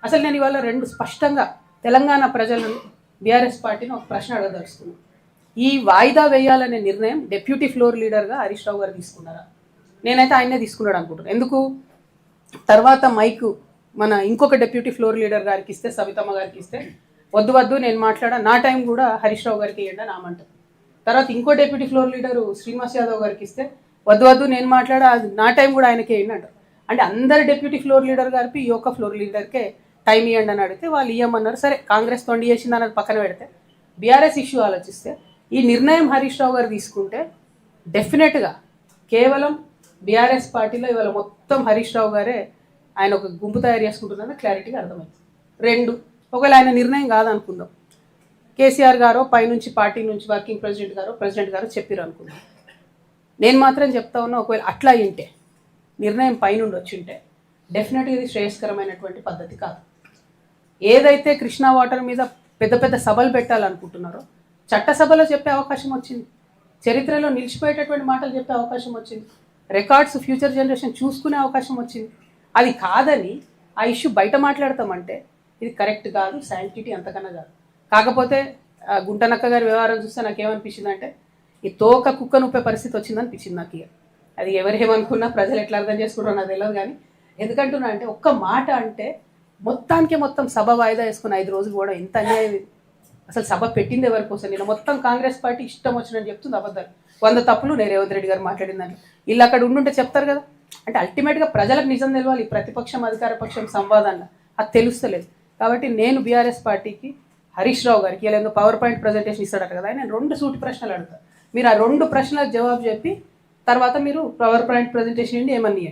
అసలు నేను ఇవాళ రెండు స్పష్టంగా తెలంగాణ ప్రజలను బీఆర్ఎస్ పార్టీని ఒక ప్రశ్న అడగదలుచుకున్నాను. ఈ వాయిదా వేయాలనే నిర్ణయం డెప్యూటీ ఫ్లోర్ లీడర్గా హరీష్ రావు గారు తీసుకున్నారా? నేనైతే ఆయనే తీసుకున్నాడు అనుకుంటున్నాను. ఎందుకు తర్వాత మైక్ మన ఇంకొక డెప్యూటీ ఫ్లోర్ లీడర్ గారికి ఇస్తే, సవితమ్మ గారికి ఇస్తే, వద్దు వద్దు నేను మాట్లాడా, నా టైం కూడా హరీష్ రావు గారికి ఇవ్వండి అని ఆమంటారు. తర్వాత ఇంకో deputy floor leader Srinivas Yadav గారికి ఇస్తే, వద్దు వద్దు నేను మాట్లాడా, నా టైం కూడా ఆయనకే ఇవ్వండి అంటారు. అంటే అందరు డెప్యూటీ ఫ్లోర్ లీడర్ గారికి ఈ యొక్క ఫ్లోర్ లీడర్కే టైం ఇవ్వండి అని అడిగితే వాళ్ళు ఇవ్వమన్నారు. సరే, కాంగ్రెస్ తొండి చేసింది అన్నది పక్కన పెడితే బీఆర్ఎస్ ఇష్యూ ఆలోచిస్తే ఈ నిర్ణయం హరీష్ రావు గారు తీసుకుంటే డెఫినెట్గా కేవలం బీఆర్ఎస్ పార్టీలో ఇవాళ మొత్తం హరీష్ రావు గారే ఆయన ఒక గుంపు తయారు చేసుకుంటున్నారని క్లారిటీగా అర్థమైంది. రెండు, ఒకవేళ ఆయన నిర్ణయం కాదనుకుందాం, కేసీఆర్ గారో పైనుంచి పార్టీ నుంచి వర్కింగ్ ప్రెసిడెంట్ గారో చెప్పారు అనుకుందాం. నేను మాత్రం చెప్తా ఉన్నా, ఒకవేళ అట్లా అయింటే నిర్ణయం పైనుండి వచ్చింటే డెఫినెట్గా ఇది శ్రేయస్కరమైనటువంటి పద్ధతి కాదు. ఏదైతే కృష్ణా వాటర్ మీద పెద్ద పెద్ద సభలు పెట్టాలనుకుంటున్నారో చట్టసభలో చెప్పే అవకాశం వచ్చింది, చరిత్రలో నిలిచిపోయేటటువంటి మాటలు చెప్పే అవకాశం వచ్చింది, రికార్డ్స్ ఫ్యూచర్ జనరేషన్ చూసుకునే అవకాశం వచ్చింది. అది కాదని ఆ ఇష్యూ బయట మాట్లాడతామంటే ఇది కరెక్ట్ కాదు, శాంటిటీ అంతకన్నా కాదు. కాకపోతే గుంటనక్క గారి వ్యవహారం చూస్తే నాకేమనిపించింది అంటే ఈ తోక కుక్క నొప్పే పరిస్థితి వచ్చిందనిపించింది నాకు. ఇక అది ఎవరేమనుకున్నా ప్రజలు ఎట్లా అర్థం చేసుకుంటారో నాకు తెలియదు. కానీ ఎందుకంటున్నా అంటే ఒక్క మాట అంటే మొత్తం సభ వాయిదా వేసుకుని 5 రోజులు కూడా ఎంత అన్యాయం. అసలు సభ పెట్టింది ఎవరి కోసం? నేను మొత్తం కాంగ్రెస్ పార్టీ ఇష్టం వచ్చినని చెప్తుంది అబద్ధాలు. 100 తప్పులు నేను రేవంత్ రెడ్డి గారు మాట్లాడిన దాంట్లో వీళ్ళు అక్కడ ఉండుంటే చెప్తారు కదా. అంటే అల్టిమేట్గా ప్రజలకు నిజం తెలవాలి. ప్రతిపక్షం అధికార పక్షం సంవాదాన్ని అది తెలుస్తలేదు. కాబట్టి నేను బీఆర్ఎస్ పార్టీకి హరీష్ రావు గారికి ఇలా పవర్ పాయింట్ ప్రజెంటేషన్ ఇస్తాడట కదా, నేను 2 సూటి ప్రశ్నలు అడుగుతాను. మీరు ఆ 2 ప్రశ్నలకు జవాబు చెప్పి తర్వాత మీరు పవర్ పాయింట్ ప్రజెంటేషన్ ఏమని